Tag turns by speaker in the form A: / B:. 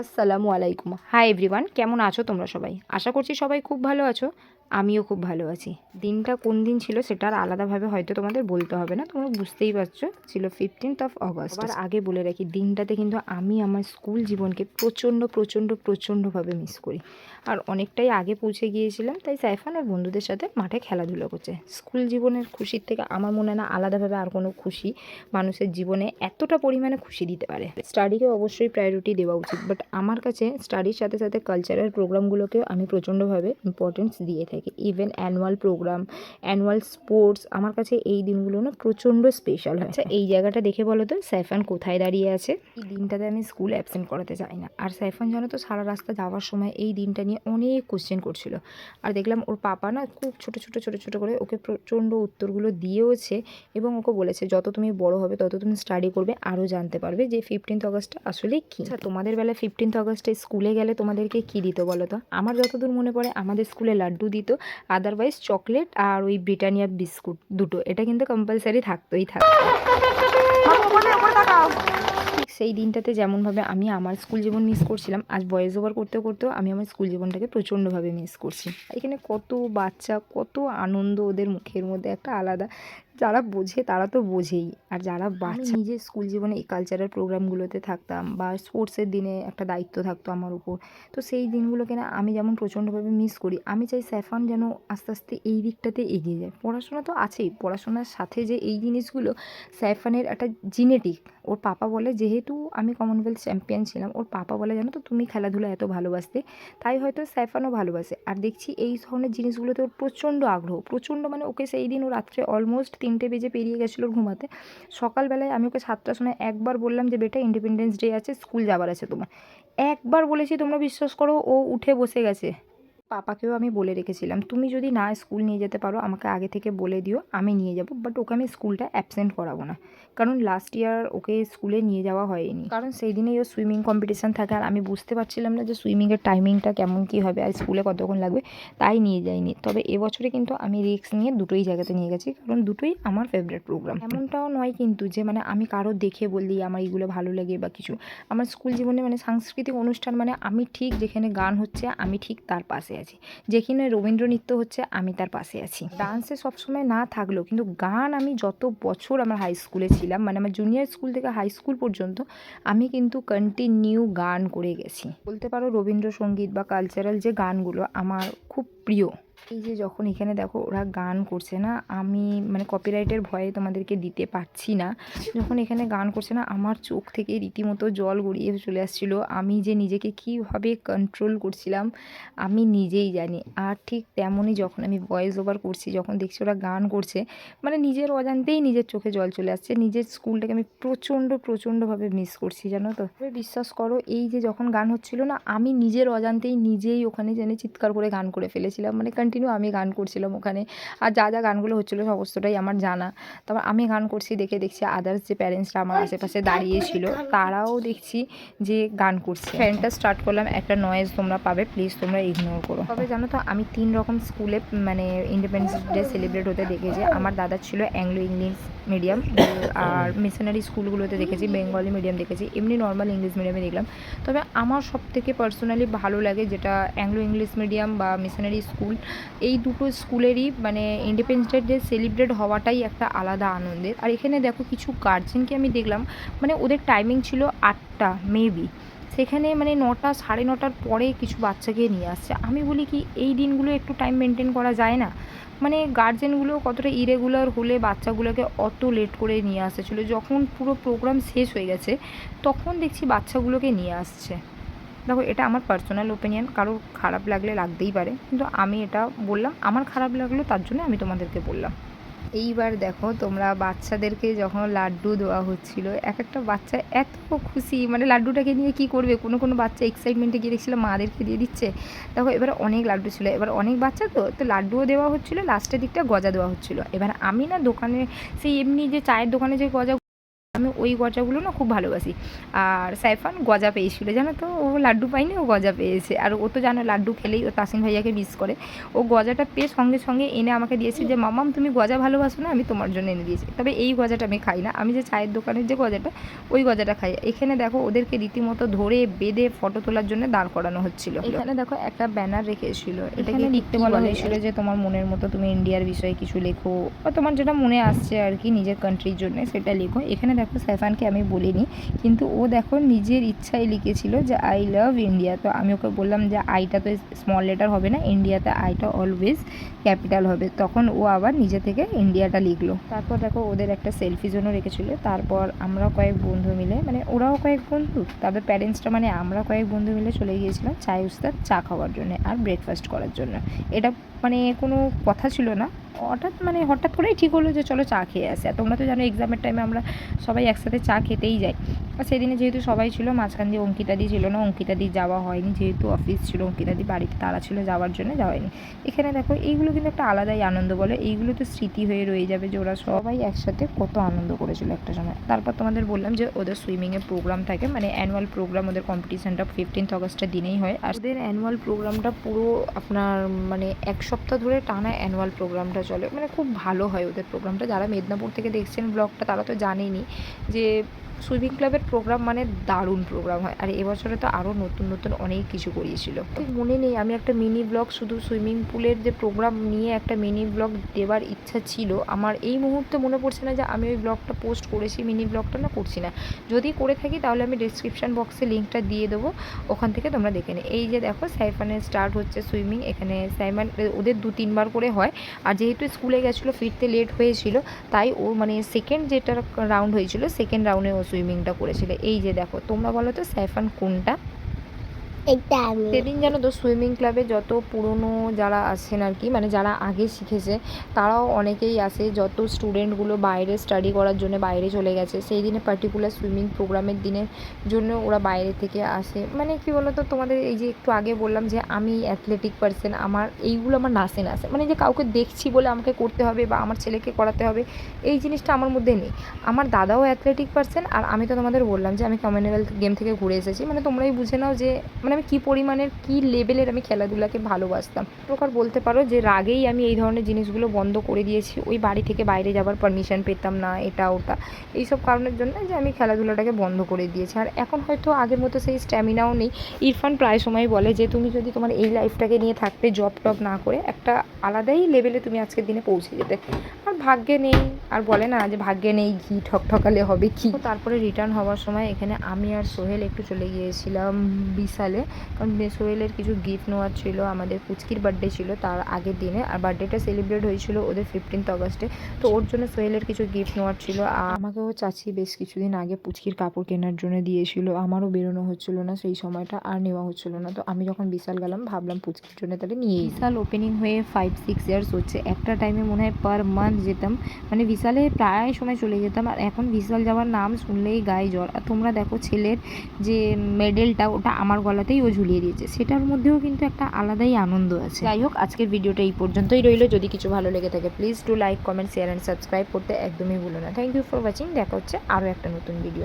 A: আসসালামু আলাইকুম। Hi everyone, কেমন আছো তোমরা সবাই? আশা করছি সবাই খুব ভালো আছো। আমিও খুব ভালো আছি। দিনটা কোন দিন ছিল সেটা আর আলাদাভাবে হয়তো তোমাদের বলতে হবে না, তোমরা বুঝতেই পারছো, ছিল 15th অফ অগস্ট। আবার আগে বলে রাখি, দিনটাতে কিন্তু আমি আমার স্কুল জীবনকে প্রচণ্ডভাবে মিস করি। আর অনেকটাই আগে পৌঁছে গিয়েছিলাম, তাই সাইফান ওর বন্ধুদের সাথে মাঠে খেলাধুলো করছে। স্কুল জীবনের খুশির থেকে আমার মনে হয় না আলাদাভাবে আর কোনো খুশি মানুষের জীবনে এতটা পরিমাণে খুশি দিতে পারে। স্টাডিকে অবশ্যই প্রায়োরিটি দেওয়া উচিত, বাট আমার কাছে স্টাডির সাথে সাথে কালচারাল প্রোগ্রামগুলোকেও আমি প্রচণ্ডভাবে ইম্পর্টেন্স দিয়ে থাকি। Even annual programme, annual sports, আমার কাছে এই দিনগুলো না প্রচণ্ড স্পেশাল হয়। আচ্ছা, এই জায়গাটা দেখে বলো তো সাইফান কোথায় দাঁড়িয়ে আছে? এই দিনটাতে আমি স্কুল অ্যাবসেন্ট করাতে চাই না। আর সাইফান জানো তো, সারা রাস্তা যাওয়ার সময় এই দিনটা নিয়ে অনেক কোশ্চেন করছিল। আর দেখলাম ওর পাপা না খুব ছোট করে ওকে প্রচণ্ড উত্তরগুলো দিয়েওছে, এবং ওকে বলেছে যত তুমি বড় হবে তত তুমি স্টাডি করবে, আরও জানতে পারবে যে 15th অগস্টটা আসলে কী। আচ্ছা, তোমাদের বেলায় 15th অগস্টে স্কুলে গেলে তোমাদেরকে কী দিত বলো তো? আমার যতদূর মনে পড়ে আমাদের স্কুলে লাড্ডু দিত, আদারওয়াইজ চকলেট আর ওই ব্রিটানিয়া বিস্কুট দুটো, এটা কিন্তু কম্পালসারি থাকতোই থাকতো। ঠিক সেই দিনটাতে যেমনভাবে আমি আমার স্কুল জীবন মিস করছিলাম, আজ ভয়েস ওভার করতেও আমি আমার স্কুল জীবনটাকে প্রচণ্ডভাবে মিস করছি। এখানে কত বাচ্চা, কত আনন্দ ওদের মুখের মধ্যে একটা আলাদা। যারা বোঝে তারা তো বোঝেই, আর যারা বাচ্চা, নিজের স্কুল জীবনে এই কালচারাল প্রোগ্রামগুলোতে থাকতাম বা স্পোর্টসের দিনে একটা দায়িত্ব থাকতো আমার উপর, তো সেই দিনগুলোকে না আমি যেমন প্রচণ্ডভাবে মিস করি, আমি চাই সাইফান যেন আস্তে আস্তে এই দিকটাতে এগিয়ে যায়। পড়াশোনা তো আছেই, পড়াশোনার সাথে যে এই জিনিসগুলো সাইফানের একটা জিনেটিক। ওর পাপা বলে, যেহেতু আমি কমনওয়েলথ চ্যাম্পিয়ন ছিলাম, ওর পাপা বলে জানো তো তুমি খেলাধুলা এত ভালোবাসতে, তাই হয়তো সাইফানও ভালোবাসে। আর দেখছি এই ধরনের জিনিসগুলোতে ওর প্রচণ্ড আগ্রহ, প্রচণ্ড, মানে ওকে সেই দিন ও রাত্রে অলমোস্ট 3টে বেজে পেরিয়ে গেছিলো ঘুমাতে। সকালবেলায় আমি ওকে 7টার সময় একবার বললাম যে বেটা ইন্ডিপেন্ডেন্স ডে আছে, স্কুল যাবার আছে তোমার। একবার বলেছি, তোমরা বিশ্বাস করো, ও উঠে বসে গেছে। পাপাকেও আমি বলে রেখেছিলাম, তুমি যদি না স্কুল নিয়ে যেতে পারো আমাকে আগে থেকে বলে দিও, আমি নিয়ে যাব, বাট ওকে আমি স্কুলটা অ্যাবসেন্ট করাবো না। কারণ লাস্ট ইয়ার ওকে স্কুলে নিয়ে যাওয়া হয়নি, কারণ সেই দিনেই ওর সুইমিং কম্পিটিশান থাকে, আর আমি বুঝতে পারছিলাম না যে সুইমিংয়ের টাইমিংটা কেমন কী হবে আর স্কুলে কতক্ষণ লাগবে, তাই নিয়ে যাইনি। তবে এবছরে কিন্তু আমি রিস্ক নিয়ে দুটোই জায়গাতে নিয়ে গেছি, কারণ দুটোই আমার ফেভারিট প্রোগ্রাম। এমনটাও নয় কিন্তু যে মানে আমি কারো দেখে বললি আমার এইগুলো ভালো লাগে বা কিছু। আমার স্কুল জীবনে মানে সাংস্কৃতিক অনুষ্ঠান মানে আমি ঠিক যেখানে গান হচ্ছে আমি ঠিক তার পাশে আছি, যেখানে রবীন্দ্র নৃত্য হচ্ছে আমি তার পাশে আছি। ডান্সে সবসময় না থাকলেও কিন্তু গান, আমি যত বছর আমার হাই স্কুলে ছিলাম, মানে আমার জুনিয়র স্কুল থেকে হাই স্কুল পর্যন্ত আমি কিন্তু কন্টিনিউ গান করে গেছি। বলতে পারো রবীন্দ্রসঙ্গীত বা কালচারাল যে গানগুলো আমার খুব প্রিয়। এই যে যখন এখানে দেখো ওরা গান করছে না, আমি মানে কপিরাইটের ভয়ে তোমাদেরকে দিতে পারছি না, যখন এখানে গান করছে না আমার চোখ থেকে রীতিমতো জল গড়িয়ে চলে আসছিল। আমি যে নিজেকে কীভাবে কন্ট্রোল করছিলাম আমি নিজেই জানি। আর ঠিক তেমনই যখন আমি ভয়েস ওভার করছি, যখন দেখছি ওরা গান করছে, মানে নিজের অজান্তেই নিজের চোখে জল চলে আসছে। নিজের স্কুলটাকে আমি প্রচণ্ডভাবে মিস করছি, জানো তো। তবে বিশ্বাস করো, এই যে যখন গান হচ্ছিল না, আমি নিজের অজান্তেই নিজেই ওখানে জেনে চিৎকার করে গান করে ফেলেছিলাম, মানে কন্টিনিউ আমি গান করছিলাম ওখানে। আর যা গানগুলো হচ্ছিলো সমস্তটাই আমার জানা। তারপর আমি গান করছি দেখছি আদার্স যে প্যারেন্টসরা আমার আশেপাশে দাঁড়িয়েছিল তারাও দেখছি যে গান করছে। ফ্যানটা স্টার্ট করলাম, একটা নয়েজ তোমরা পাবে, প্লিজ তোমরা ইগনোর করো। তবে জানো তো, আমি 3 রকম স্কুলে মানে ইন্ডিপেন্ডেন্স ডে সেলিব্রেট হতে দেখেছি। আমার দাদার ছিল অ্যাংলো ইংলিশ মিডিয়াম, আর মিশনারি স্কুলগুলোতে দেখেছি বেঙ্গলি মিডিয়াম দেখেছি, এমনি নর্মাল ইংলিশ মিডিয়ামে দেখলাম। তবে আমার সবথেকে পার্সোনালি ভালো লাগে যেটা অ্যাংলো ইংলিশ মিডিয়াম বা মিশনারি স্কুল, এই দুটো স্কুলেরই মানে ইন্ডিপেন্ডেন্স ডে সেলিব্রেট হওয়াটাই একটা আলাদা আনন্দের। আর এখানে দেখো কিছু গার্জেনকে আমি দেখলাম, মানে ওদের টাইমিং ছিল 8টা মেবি, সেখানে মানে 9টা 9:30টার পরে কিছু বাচ্চাকে নিয়ে আসছে। আমি বলি কি এই দিনগুলো একটু টাইম মেনটেন করা যায় না? মানে গার্জেনগুলো কতটা ইরেগুলার হলে বাচ্চাগুলোকে অত লেট করে নিয়ে আসেছিলো, যখন পুরো প্রোগ্রাম শেষ হয়ে গেছে তখন দেখছি বাচ্চাগুলোকে নিয়ে আসছে। দেখো, এটা আমার পার্সোনাল ওপিনিয়ন, কারো খারাপ লাগলে লাগতেই পারে, কিন্তু আমি এটা বললাম, আমার খারাপ লাগলো তার জন্য আমি তোমাদেরকে বললাম। এইবার দেখো তোমরা, বাচ্চাদেরকে যখন লাড্ডু দেওয়া হচ্ছিল, এক একটা বাচ্চা এত খুশি, মানে লাড্ডুটাকে নিয়ে কি করবে, কোনো বাচ্চা এক্সাইটমেন্টে গিয়ে দেখছিলাম মাদেরকে দিয়ে দিচ্ছে। দেখো এবার অনেক লাড্ডু ছিল, এবার অনেক বাচ্চা তো লাড্ডুও দেওয়া হচ্ছিলো, লাস্টের দিকটা গজা দেওয়া হচ্ছিলো। এবার আমি না দোকানে সেই এমনি যে চায়ের দোকানে যে গজা আমি ওই গজাগুলো না খুব ভালোবাসি। আর সাইফান গজা পেয়েছিল, জানো তো, ও লাড্ডু পাইনি, ও গজা পেয়েছে। আর ও তো জানো লাড্ডু খেলেই ও তাসিন ভাইয়াকে মিস করে। ও গজাটা পেয়ে সঙ্গে সঙ্গে এনে আমাকে দিয়েছে যে মামাম তুমি গজা ভালোবাসো না, আমি তোমার জন্য এনে দিয়েছি। তবে এই গজাটা আমি খাই না, আমি যে চায়ের দোকানের যে গজাটা ওই গজাটা খাই। এখানে দেখো ওদেরকে রীতিমতো ধরে বেঁধে ফটো তোলার জন্য দাঁড় করানো হচ্ছিল। এখানে দেখো একটা ব্যানার রেখেছিল, এটাকে লিখতে বলা হয়েছিল যে তোমার মনের মতো তুমি ইন্ডিয়ার বিষয়ে কিছু লেখো, বা তোমার যেটা মনে আসছে আর কি নিজের কান্ট্রির জন্য সেটা লেখো। এখানে দেখো সাইফানকে আমি বলিনি, কিন্তু ও দেখো নিজের ইচ্ছায় লিখেছিল যে আই লাভ ইন্ডিয়া। তো আমি ওকে বললাম যে আইটা তো স্মল লেটার হবে না, ইন্ডিয়াতে আইটা অলওয়েজ ক্যাপিটাল হবে। তখন ও আবার নিজে থেকে ইন্ডিয়াটা লিখলো। তারপর দেখো ওদের একটা সেলফি জন্য রেখেছিল। তারপর আমরা কয়েক বন্ধু মিলে, মানে ওরাও কয়েক বন্ধু, তাদের প্যারেন্টসটা, মানে আমরা কয়েক বন্ধু মিলে চলে গিয়েছিলাম চায় উস্তাদ চা খাওয়ার জন্য আর ব্রেকফাস্ট করার জন্য। এটা মানে কোনো কথা ছিল না, হঠাৎ করেই ঠিক হলো যে চলো চা খেয়ে আসে। আর তোমরা তো জানো এক্সামের টাইমে আমরা সবাই একসাথে চা খেতেই যাই। আর সেদিনে যেহেতু সবাই ছিল, মাঝখান দিয়ে অঙ্কিতাদি ছিল না, অঙ্কিতাদি যাওয়া হয়নি, যেহেতু অফিস ছিল, অঙ্কিতাদি বাড়িতে তারা ছিল, যাওয়ার জন্য যাওয়া হয়নি। এখানে দেখো এইগুলো কিন্তু একটা আলাদাই আনন্দ, বলে এইগুলো তো স্মৃতি হয়ে রয়ে যাবে যে ওরা সবাই একসাথে কত আনন্দ করেছিল একটা সময়। তারপর তোমাদের বললাম যে ওদের সুইমিংয়ের প্রোগ্রাম থাকে, মানে অ্যানুয়াল প্রোগ্রাম, ওদের কম্পিটিশানটা 15th অগস্টের দিনেই হয়। আর ওদের অ্যানুয়াল প্রোগ্রামটা পুরো আপনার মানে এক সপ্তাহ ধরে টানা অ্যানুয়াল প্রোগ্রামটা চলে, মানে খুব ভালো হয় ওদের প্রোগ্রামটা। যারা মেদিনীপুর থেকে দেখছেন ব্লগটা তারা তো জানেনই যে সুইমিং ক্লাবের প্রোগ্রাম মানে দারুণ প্রোগ্রাম হয়। আর এবছরে তো আরও নতুন নতুন অনেক কিছু করিয়েছিল, মনে নেই। আমি একটা মিনি ব্লগ শুধু সুইমিং পুলের যে প্রোগ্রাম নিয়ে একটা মিনি ব্লগ দেওয়ার ইচ্ছা ছিল আমার, এই মুহূর্তে মনে পড়ছে না যে আমি ওই ব্লগটা পোস্ট করেছি, মিনি ব্লগটা না করছি না। যদি করে থাকি তাহলে আমি ডিসক্রিপশান বক্সে লিঙ্কটা দিয়ে দেবো, ওখান থেকে তোমরা দেখে নিই। এই যে দেখো সাইফানের স্টার্ট হচ্ছে সুইমিং। এখানে সাইমান ওদের 2-3 বার করে হয়। আর যেহেতু স্কুলে গেছিলো, ফিরতে লেট হয়েছিল, তাই ও মানে সেকেন্ড যেটা রাউন্ড হয়েছিল সেকেন্ড রাউন্ডে ও সুইমিংটা করেছিল। এই যে দেখো, তোমরা বলো তো সাইফান কোনটা? সেদিন জানো তো সুইমিং ক্লাবে যত পুরনো যারা আছেন আর কি, মানে যারা আগে শিখেছে তারাও অনেকেই আসে। যত স্টুডেন্টগুলো বাইরে স্টাডি করার জন্য বাইরে চলে গেছে, সেই দিনে পার্টিকুলার সুইমিং প্রোগ্রামের দিনের জন্য ওরা বাইরে থেকে আসে। মানে কি বলো তো, তোমাদের এই যে একটু আগে বললাম যে আমি অ্যাথলেটিক পার্সন, আমার এইগুলো আমার নাসে মানে যে কাউকে দেখছি বলে আমাকে করতে হবে বা আমার ছেলেকে করাতে হবে, এই জিনিসটা আমার মধ্যে নেই। আমার দাদাও অ্যাথলেটিক পার্সন, আর আমি তো তোমাদের বললাম যে আমি কমনওয়েলথ গেম থেকে ঘুরে এসেছি। মানে তোমরাই বুঝে নাও যে মানে আমি কী পরিমাণের কী লেভেলের আমি খেলাধুলাকে ভালোবাসতাম। প্রকার বলতে পারো যে রাগেই আমি এই ধরনের জিনিসগুলো বন্ধ করে দিয়েছি। ওই বাড়ি থেকে বাইরে যাবার পারমিশন পেতাম না, এটা ওটা এইসব কারণের জন্য যে আমি খেলাধুলাটাকে বন্ধ করে দিয়েছি। আর এখন হয়তো আগের মতো সেই স্ট্যামিনাও নেই। ইরফান প্রায় সময় বলে যে তুমি যদি তোমার এই লাইফটাকে নিয়ে থাকতে, জব টব না করে, একটা আলাদাই লেভেলে তুমি আজকের দিনে পৌঁছে যেতে। আর ভাগ্যে নেই, আর বলে না যে ভাগ্যে নেই ঘি ঠকঠকালে হবে কি। তারপরে রিটার্ন হওয়ার সময় এখানে আমি আর সোহেল একটু চলে গিয়েছিলাম বিশালে, কারণ সোহেলের কিছু গিফট নেওয়ার ছিল। আমাদের পুচকির বার্থডে ছিল তার আগের দিনে, আর বার্থডেটা সেলিব্রেট হয়েছিল ওদের 15th অগস্টে। তো ওর জন্য সোহেলের কিছু গিফট নেওয়ার ছিল। আর আমাকেও চাচি বেশ কিছুদিন আগে পুচকির কাপড় কেনার জন্য দিয়েছিল। আমারও বেরোনো হচ্ছিল না সেই সময়টা, আর নেওয়া হচ্ছিল না। তো আমি যখন বিশাল গেলাম ভাবলাম পুচকির জন্য তাহলে নিয়ে। বিশাল ওপেনিং হয়ে 5-6 ইয়ার্স হচ্ছে। একটা টাইমে মনে হয় পার মান্থ যেতাম, মানে বিশালে প্রায় সময় চলে যেতাম। আর এখন বিশাল যাওয়ার নাম শুনলেই গায়ে জ্বর। আর তোমরা দেখো ছেলের যে মেডেলটা ওটা আমার গলাতেই ও ঝুলিয়ে দিয়েছে, সেটার মধ্যেও কিন্তু একটা আলাদাই আনন্দ আছে। যাই হোক, আজকের ভিডিওটা এই পর্যন্তই রইল। যদি কিছু ভালো লেগে থাকে please do like, comment, share and subscribe করতে একদমই ভুলো না। Thank you for watching. দেখা হচ্ছে আরও একটা নতুন ভিডিও।